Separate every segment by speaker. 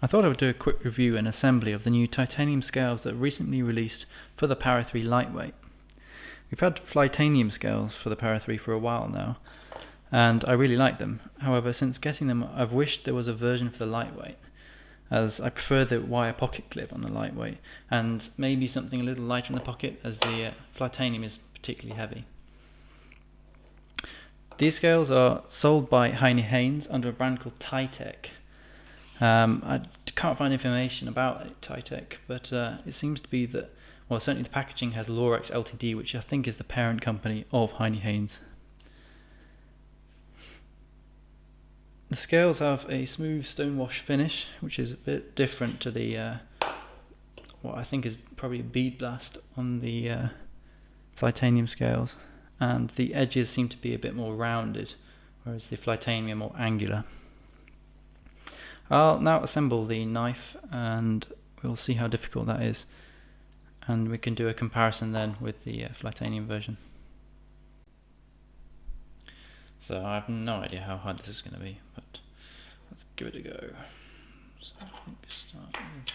Speaker 1: I thought I would do a quick review and assembly of the new titanium scales that recently released for the Para 3 Lightweight. We've had Flytanium scales for the Para 3 for a while now, and I really like them. However, since getting them, I've wished there was a version for the Lightweight, as I prefer the wire pocket clip on the Lightweight, and maybe something a little lighter in the pocket, as the Flytanium is particularly heavy. These scales are sold by Heinnie Haynes under a brand called TiTech. I can't find information about TiTech, but it seems to be that, well, certainly the packaging has Lorex Ltd, which I think is the parent company of Heinnie Haynes. The scales have a smooth stonewash finish, which is a bit different to the what I think is probably a bead blast on the Flytanium scales, and the edges seem to be a bit more rounded, whereas the Flytanium are more angular. I'll now assemble the knife and we'll see how difficult that is, and we can do a comparison then with the Flytanium version. So I have no idea how hard this is going to be, but let's give it a go. So I think start with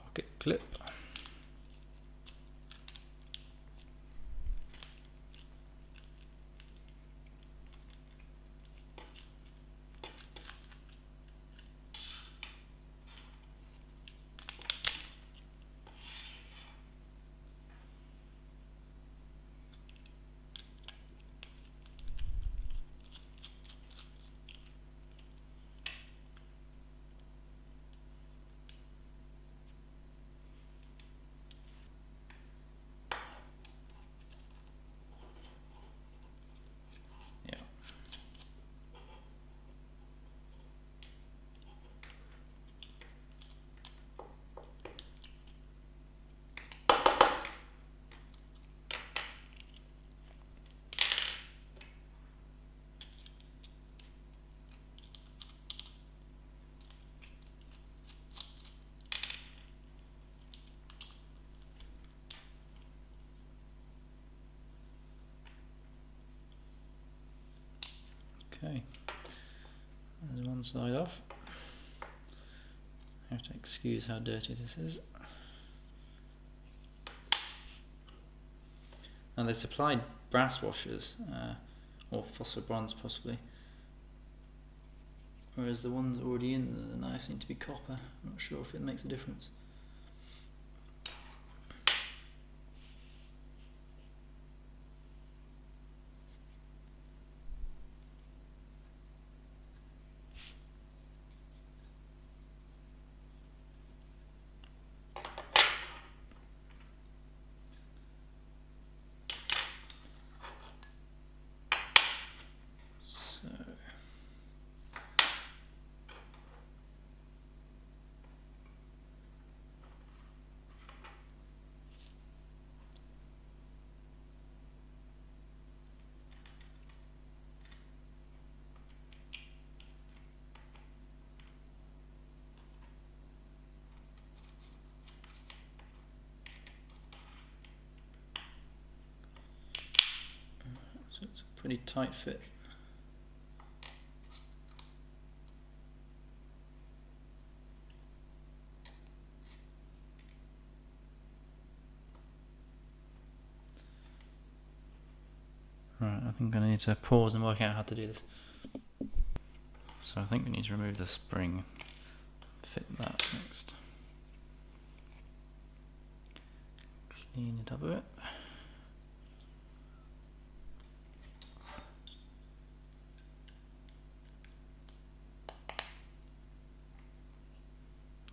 Speaker 1: pocket clip. Okay, there's one side off. I have to excuse how dirty this is. Now they supplied brass washers, or phosphor bronze possibly, whereas the ones already in the knife seem to be copper. I'm not sure if it makes a difference. So it's a pretty tight fit. Right, I think I need to pause and work out how to do this. So I think we need to remove the spring, fit that next. Clean it up a bit.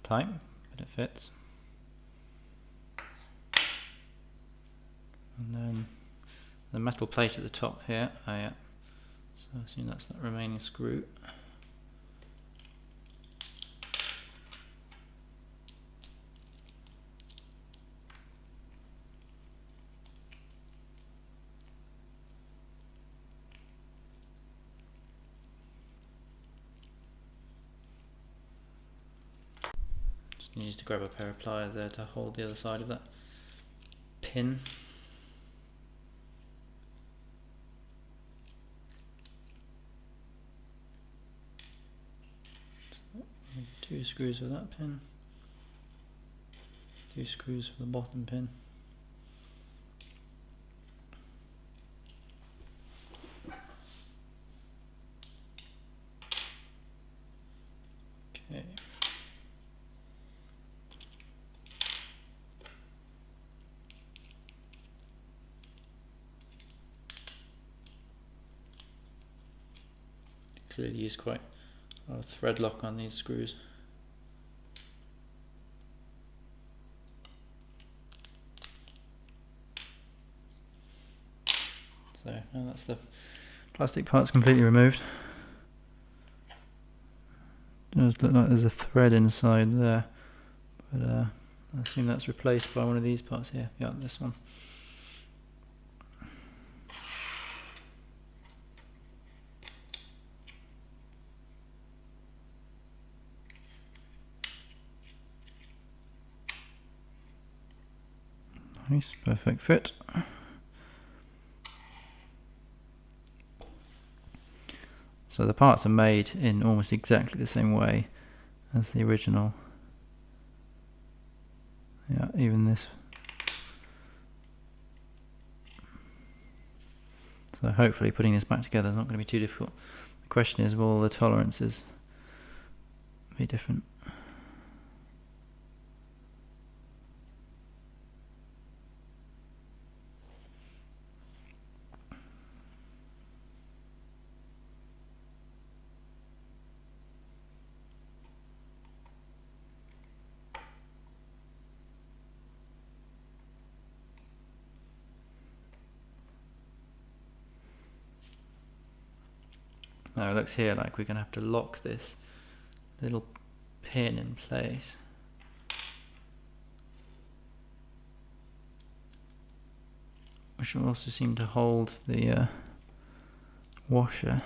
Speaker 1: Tight, but it fits. And then the metal plate at the top here, so I assume that's that remaining screw. Just need to grab a pair of pliers there to hold the other side of that pin. 2 screws for that pin, 2 screws for the bottom pin. Okay. Clearly use quite a lot of thread lock on these screws. So now that's the plastic parts completely removed. It does look like there's a thread inside there, but I assume that's replaced by one of these parts here. Yeah, this one. Nice, perfect fit. So the parts are made in almost exactly the same way as the original. Yeah, even this. So hopefully putting this back together is not going to be too difficult. The question is, will the tolerances be different? Now it looks here like we're going to have to lock this little pin in place. Which will also seem to hold the washer.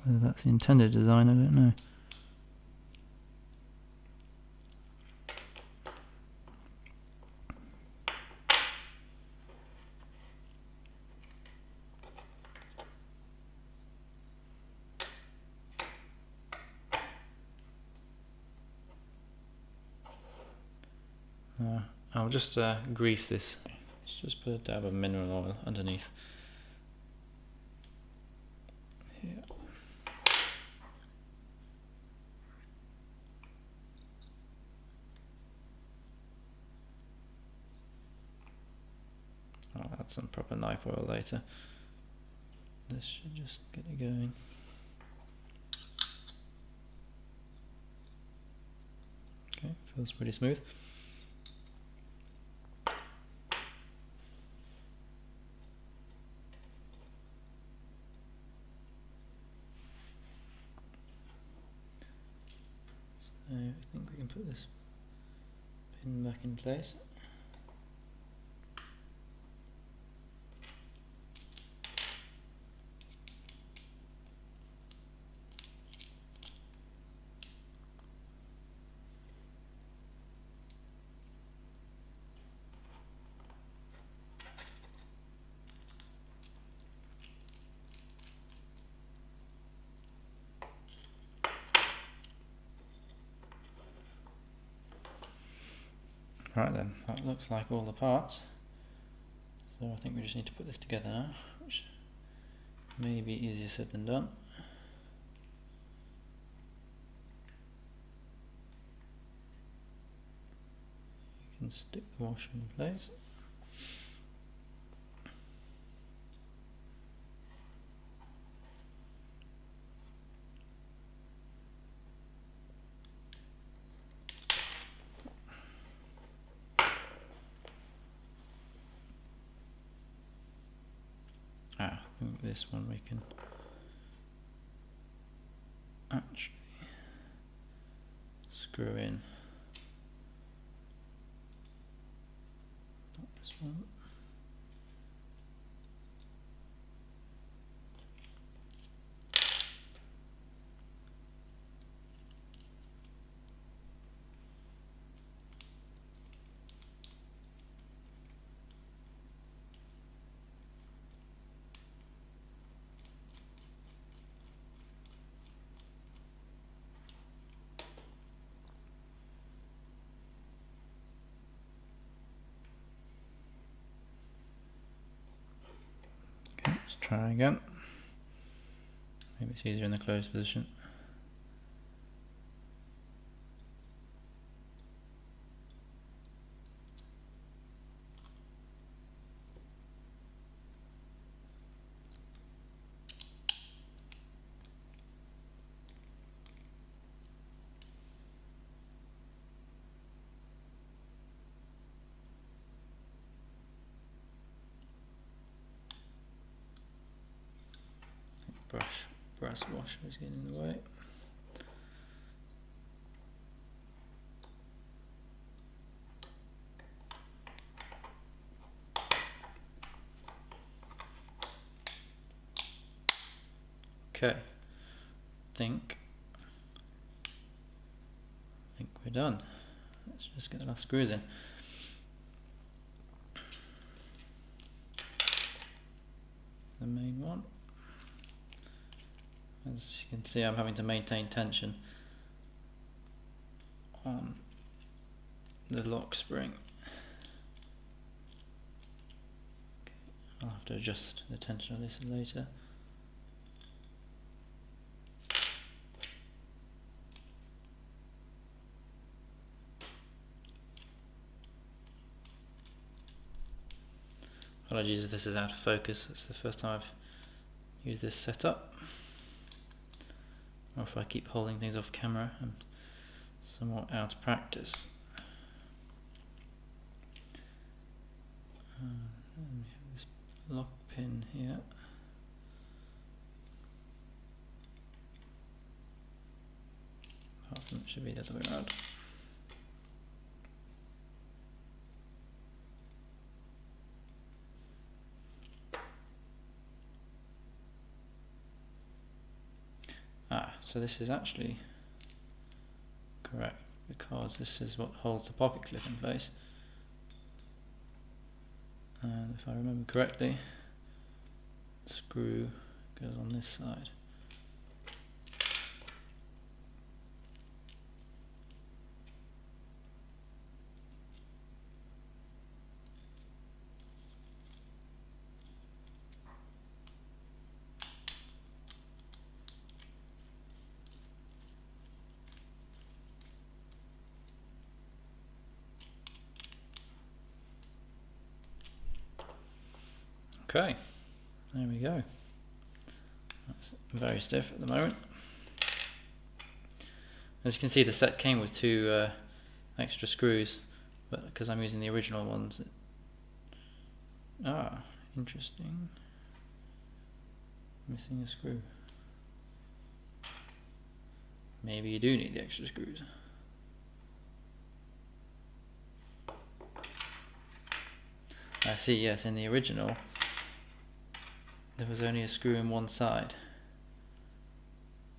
Speaker 1: Whether that's the intended design, I don't know. I'll just grease this. Let's just put a dab of mineral oil underneath. Here. I'll add some proper knife oil later. This should just get it going. Okay, feels pretty smooth. So I think we can put this pin back in place. Right then, that looks like all the parts. So I think we just need to put this together now, which may be easier said than done. You can stick the washer in place. I think this one we can actually screw in. Not this one. Try again. Maybe it's easier in the closed position. Brass washer is getting in the way. Okay, I think we're done. Let's just get the last screws in. The main one. As you can see, I'm having to maintain tension on the lock spring. Okay, I'll have to adjust the tension of this later. Apologies if this is out of focus, it's the first time I've used this setup. Or if I keep holding things off camera, I'm somewhat out of practice. And we have this lock pin here. Apart from it should be the other way around. So this is actually correct because this is what holds the pocket clip in place. And if I remember correctly, the screw goes on this side. Okay, there we go. That's very stiff at the moment. As you can see, the set came with two extra screws, but because I'm using the original ones, interesting. Missing a screw. Maybe you do need the extra screws. I see, yes, in the original there was only a screw in one side,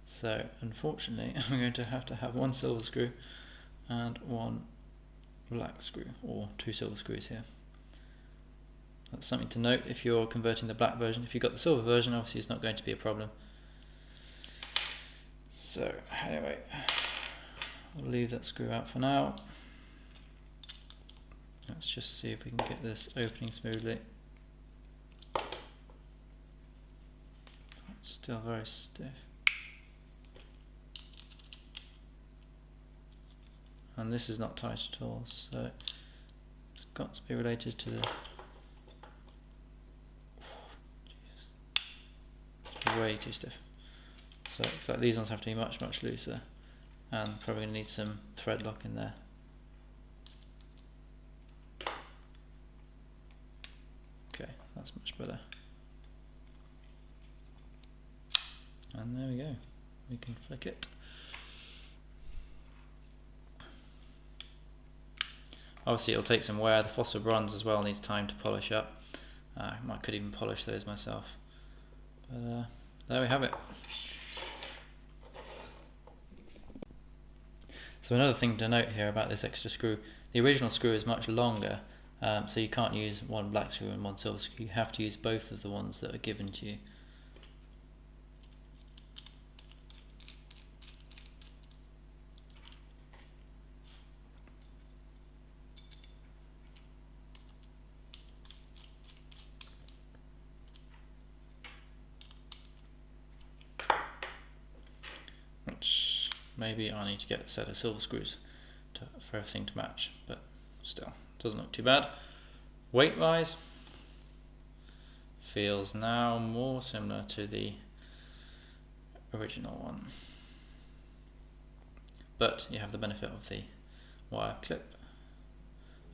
Speaker 1: so unfortunately I'm going to have one silver screw and one black screw, or two silver screws here. That's something to note if you're converting the black version. If you've got the silver version, obviously it's not going to be a problem. So anyway, we'll leave that screw out for now. Let's just see if we can get this opening smoothly. Still very stiff. And this is not tight at all, so it's got to be related to the... It's way too stiff. So it looks like these ones have to be much looser, and probably going to need some thread lock in there. Okay, that's much better. And there we go, we can flick it. Obviously it'll take some wear. The phosphor bronze as well needs time to polish up. I could even polish those myself. But there we have it. So another thing to note here about this extra screw, the original screw is much longer, so you can't use one black screw and one silver screw. You have to use both of the ones that are given to you. Maybe I need to get a set of silver screws for everything to match, but still, doesn't look too bad. Weight wise, feels now more similar to the original one, but you have the benefit of the wire clip,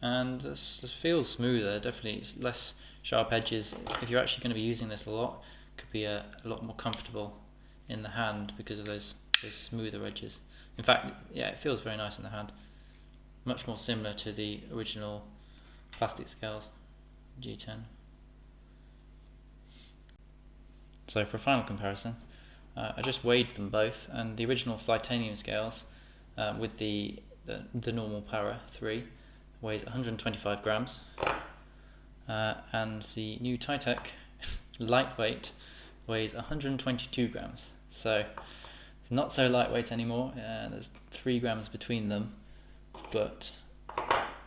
Speaker 1: and this feels smoother. Definitely it's less sharp edges. If you're actually going to be using this a lot, it could be a lot more comfortable in the hand because of those smoother edges. In fact, yeah, it feels very nice in the hand, much more similar to the original plastic scales G10. So for a final comparison, I just weighed them both, and the original Flytanium scales with the normal Para 3 weighs 125 grams, and the new TiTech lightweight weighs 122 grams. So it's not so lightweight anymore. There's 3 grams between them, but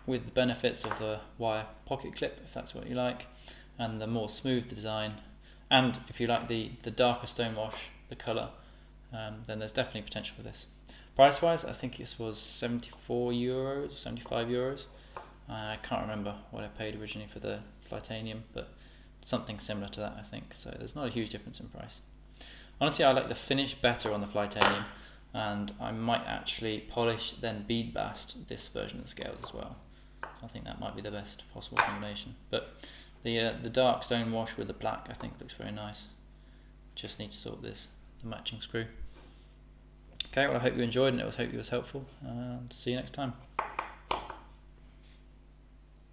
Speaker 1: with the benefits of the wire pocket clip, if that's what you like, and the more smooth design, and if you like the darker stonewash, the colour, then there's definitely potential for this. Price wise, I think this was €74 or €75. I can't remember what I paid originally for the Flytanium, but something similar to that, I think. So there's not a huge difference in price. Honestly, I like the finish better on the Flytanium, and I might actually polish then bead bast this version of the scales as well. I think that might be the best possible combination. But the dark stone wash with the black, I think looks very nice. Just need to sort the matching screw. Okay, well I hope you enjoyed, and I hope it was helpful. See you next time.